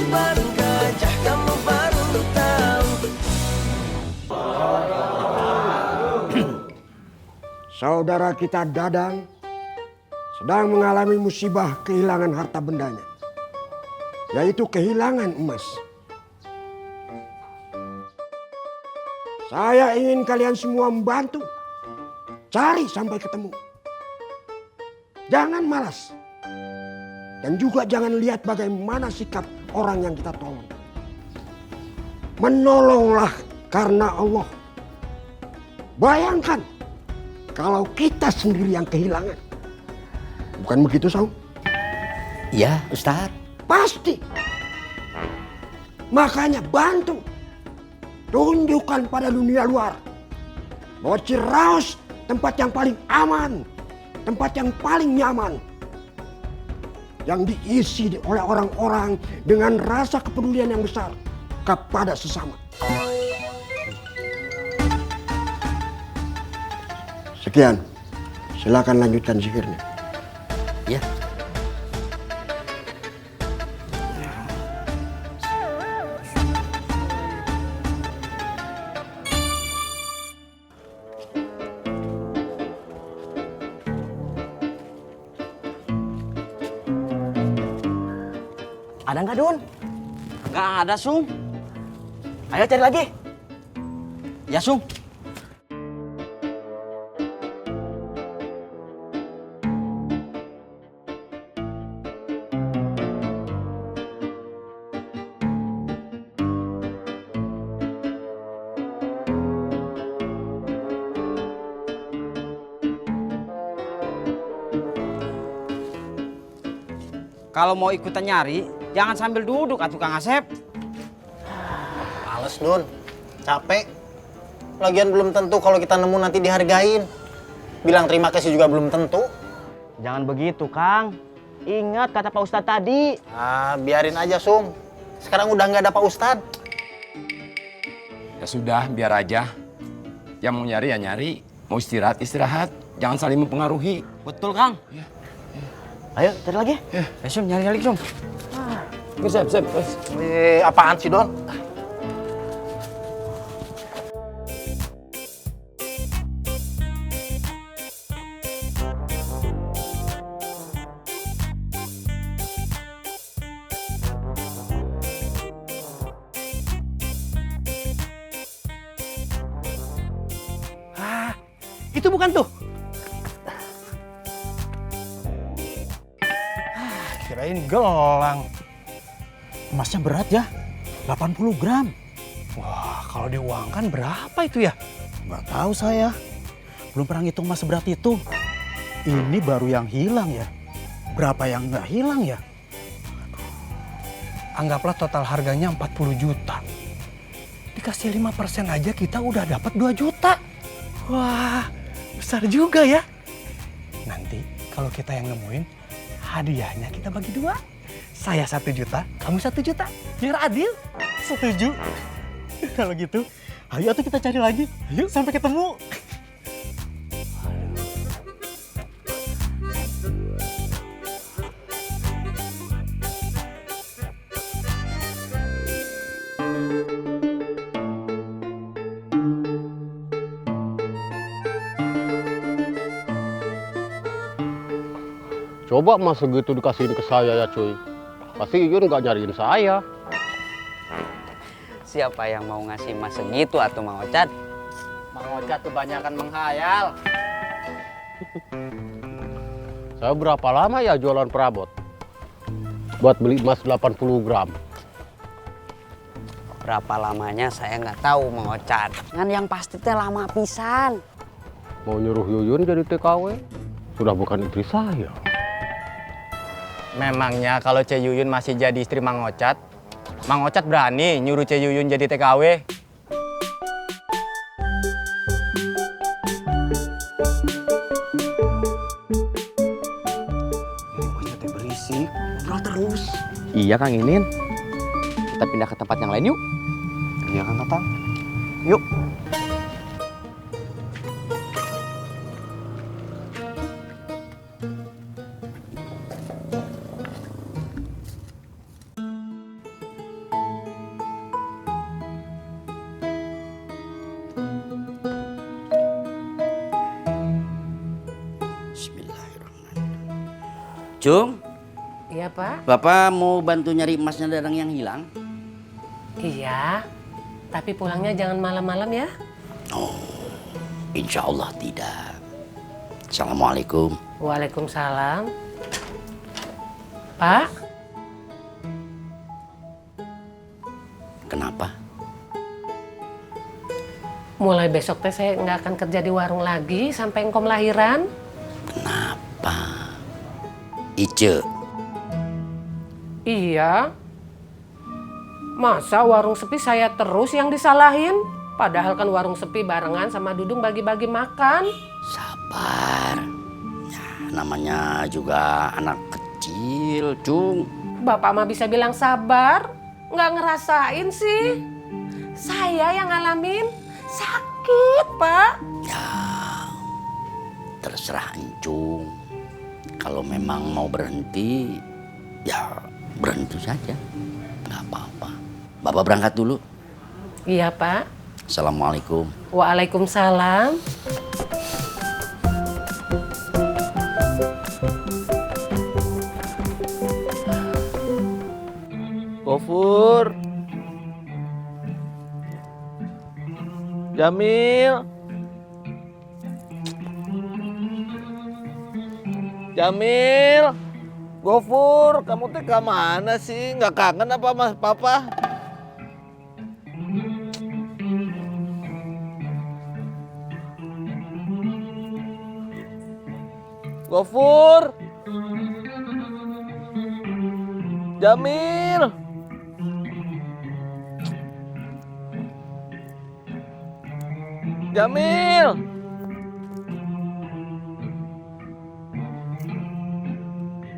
baru gajah kamu baru tahu. Saudara kita Dadang sedang mengalami musibah kehilangan harta bendanya, yaitu kehilangan emas. Saya ingin kalian semua membantu cari sampai ketemu. Jangan malas. Dan juga jangan lihat bagaimana sikap orang yang kita tolong. Menolonglah karena Allah. Bayangkan kalau kita sendiri yang kehilangan. Bukan begitu, Saung? Iya, Ustaz. Pasti. Makanya bantu. Tunjukkan pada dunia luar bahwa Ciraos tempat yang paling aman, tempat yang paling nyaman, yang diisi oleh orang-orang dengan rasa kepedulian yang besar kepada sesama. Sekian, silakan lanjutkan zikirnya. Ya. Ada nggak, Dun? Nggak ada, Sung. Ayo cari lagi. Ya, Sung. Kalau mau ikutan nyari, jangan sambil duduk atuh Kang Asep. Males, Dun. Capek. Lagian belum tentu kalau kita nemu nanti dihargain. Bilang terima kasih juga belum tentu. Jangan begitu, Kang. Ingat kata Pak Ustadz tadi. Ah, biarin aja, Sung. Sekarang udah nggak ada Pak Ustadz. Ya sudah, biar aja. Yang mau nyari ya nyari, mau istirahat istirahat. Jangan saling mempengaruhi. Betul, Kang. Ya. Ayo cari lagi. Sum, nyari lagi, Sum. Sep. Apaan sih, Don? Itu bukan tuh. Kirain gelang. Emasnya berat ya, 80 gram. Wah, kalau diuangkan berapa itu ya? Nggak tahu saya. Belum pernah ngitung emas seberat itu. Ini baru yang hilang ya. Berapa yang nggak hilang ya? Anggaplah total harganya 40 juta. Dikasih 5% aja kita udah dapat 2 juta. Wah, besar juga ya. Nanti kalau kita yang nemuin, hadiahnya kita bagi 2. Saya 1 juta, kamu 1 juta. Biar adil. Setuju? Kalau gitu, ayo tuh kita cari lagi. Ayo sampai ketemu. Coba mas segitu dikasihin ke saya ya cuy. Pasti Yuyun nggak nyariin saya. Siapa yang mau ngasih emas segitu atau Mang Ocat? Mang Ocat kebanyakan menghayal. Saya berapa lama ya jualan perabot? Buat beli emas 80 gram. Berapa lamanya saya nggak tahu Mang Ocat. Kan yang pasti teh lama pisan. Mau nyuruh Yuyun jadi TKW? Sudah bukan istri saya. Memangnya kalau Ce Yuyun masih jadi istri Mang Ocat berani nyuruh Ce Yuyun jadi TKW? Emasnya teh berisik, ngobrol terus. Iya Kang Inin. Kita pindah ke tempat yang lain yuk. Iya Kang Tatang. Yuk. Cung, Iya, Pak. Bapak mau bantu nyari emasnya Dadang yang hilang? Iya, tapi pulangnya jangan malam-malam ya. Oh, insya Allah tidak. Assalamualaikum. Waalaikumsalam. Pak, Kenapa? mulai besok teh saya nggak akan kerja di warung lagi sampai engkom lahiran. Kenapa? Ice, Iya. Masa warung sepi saya terus yang disalahin? Padahal kan warung sepi barengan sama Dudung bagi-bagi makan. sabar. Ya, namanya juga anak kecil, Cung. Bapak mah bisa bilang sabar, nggak ngerasain sih. Saya yang ngalamin sakit, Pak. Ya, terserah Encung. Kalau memang mau berhenti, ya berhenti saja. Nggak apa-apa. Bapak berangkat dulu. Iya, Pak. Assalamualaikum. Waalaikumsalam. Gofur, Jamil, Jamil, Gofur, kamu teh kemana sih? Nggak kangen apa mas papa? Gofur, Jamil. Jamil.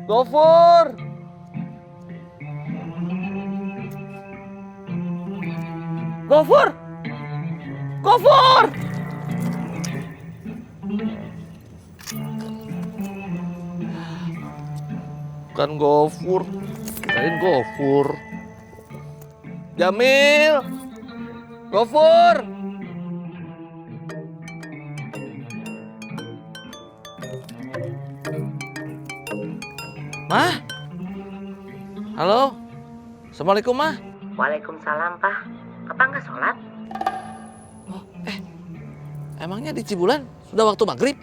Gofur. Gofur. Gofur. Bukan Gofur. Kirain Gofur. Jamil. Gofur. Mah? Halo? Assalamualaikum, Mah. Waalaikumsalam, Pak. Papa nggak sholat? Emangnya di Cibulan sudah waktu maghrib?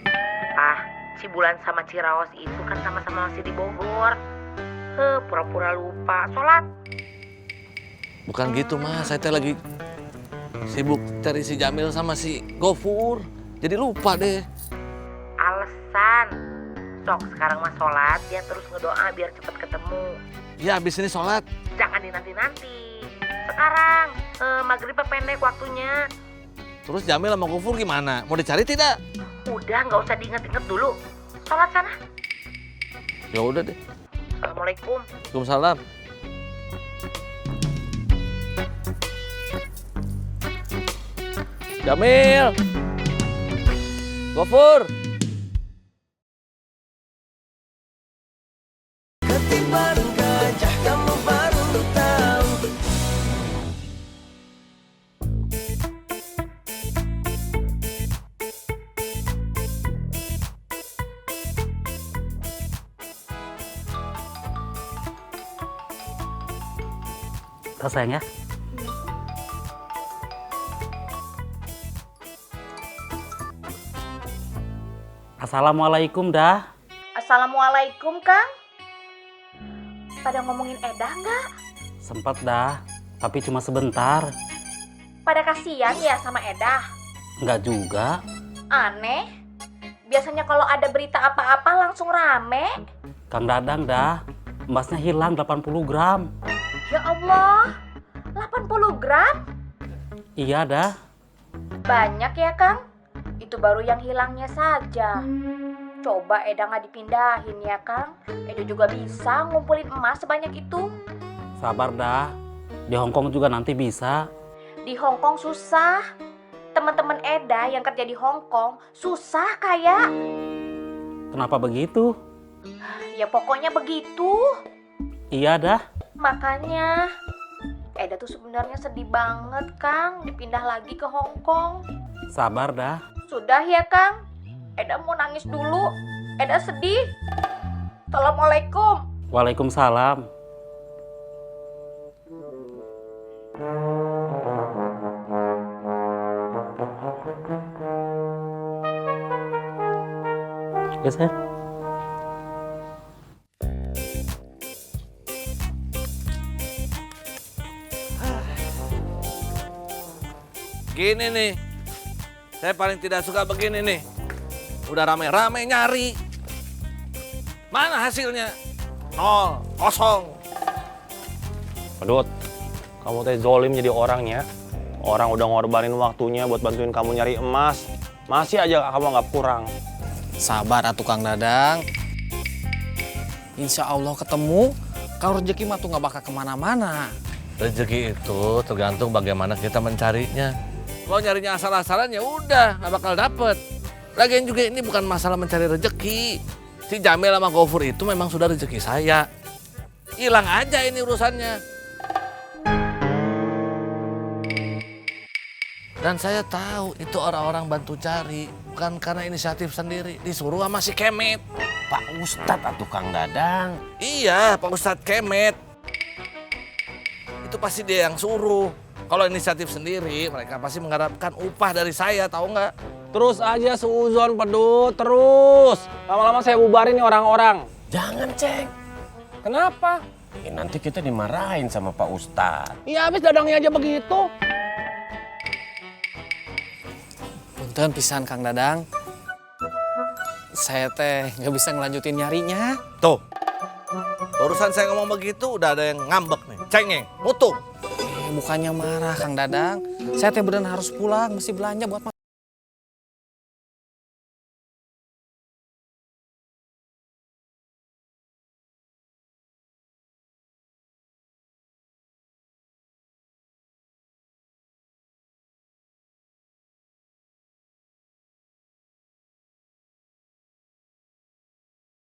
Pak, Cibulan sama Ciraos itu kan sama-sama masih di Bogor. Pura-pura lupa sholat. Bukan gitu, Mah. Saya teh lagi sibuk cari si Jamil sama si Gofur. Jadi lupa deh. Alasan. Sok sekarang mah sholat, dia terus ngedoa biar cepet ketemu. Ya, abis ini sholat. Jangan dinanti-nanti. Sekarang, maghribnya pendek waktunya. Terus Jamil sama Gofur gimana? Mau dicari tidak? Udah, nggak usah diinget-inget dulu. Sholat sana. Ya udah deh. Assalamualaikum. Waalaikumsalam. Jamil. Gofur. Ketiban gajah kamu baru tahu. Tas sayang ya. Assalamualaikum dah. Assalamualaikum, Kang. Pada ngomongin Edah nggak? Sempat dah, tapi cuma sebentar. Pada kasihan ya sama Edah? Enggak juga. Aneh. Biasanya kalau ada berita apa-apa langsung rame. Kang Dadang dah, emasnya hilang 80 gram. Ya Allah, 80 gram? Iya dah. Banyak ya, Kang? Itu baru yang hilangnya saja. Coba Edah nggak dipindahin ya, Kang. Edah juga bisa ngumpulin emas sebanyak itu. Sabar dah, di Hongkong juga nanti bisa. Di Hongkong susah. Teman-teman Edah yang kerja di Hongkong susah kayak. Kenapa begitu? Ya pokoknya begitu. Iya dah. Makanya Edah tuh sebenarnya sedih banget, Kang, dipindah lagi ke Hongkong. Sabar dah. Sudah ya, Kang. Edah mau nangis dulu. Edah sedih. Assalamualaikum. Waalaikumsalam. Yes, sir. Gini nih, saya paling tidak suka begini nih. Udah rame-rame nyari. Mana hasilnya? 0, kosong. Pedut, kamu teh zolim jadi orangnya. Orang udah ngorbanin waktunya buat bantuin kamu nyari emas. Masih aja kamu nggak kurang. Sabar atuh Kang Dadang. Insya Allah ketemu. Kalau rezeki mah tuh nggak bakal kemana-mana. Rezeki itu tergantung bagaimana kita mencarinya. Kalau nyarinya asal-asalan ya udah nggak bakal dapet. Lagian juga ini bukan masalah mencari rezeki. Si Jamil sama Gofur itu memang sudah rezeki saya. Hilang aja ini urusannya. Dan saya tahu itu orang-orang bantu cari. Bukan karena inisiatif sendiri. Disuruh sama si Kemet. Pak Ustadz atau Kang Dadang. Iya, Pak Ustadz Kemet. Itu pasti dia yang suruh. Kalau inisiatif sendiri, mereka pasti mengharapkan upah dari saya, tahu nggak? Terus aja seuzon Pedut, terus. Lama-lama saya bubarin nih orang-orang. Jangan, Ceng. Kenapa? Ya, nanti kita dimarahin sama Pak Ustadz. Iya habis Dadangnya aja begitu. Punten pisan Kang Dadang. Saya teh nggak bisa ngelanjutin nyarinya. Tuh, urusan saya ngomong begitu udah ada yang ngambek nih. Cengeng, mutung. Bukannya marah Kang Dadang. Saya teh beneran harus pulang, mesti belanja buat